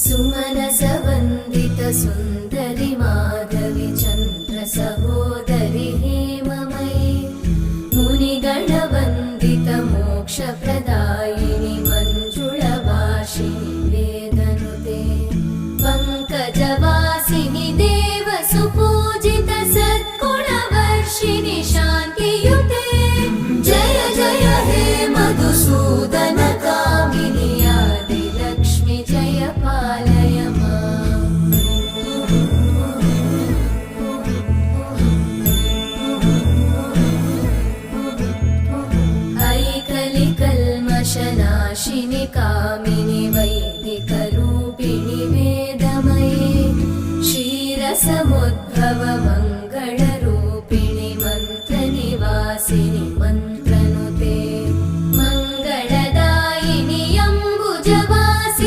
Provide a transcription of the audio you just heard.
सुमनसवन्दित सुन्दरि माधवि चन्द्र सहोदरि हेममयि मुनिगणवन्दित मोक्षप्रदायिनि मञ्जुळभाषिणि वेदनुते पङ्कजवासिनि देवसुपूजित सद्गुणवर्षिणि शान्तियुते जय जय हे मधुसूदन कामिनि आदिलक्ष्मि जय पालय माम्। ऐकलिकल्मषनाशिनि कामिनि वै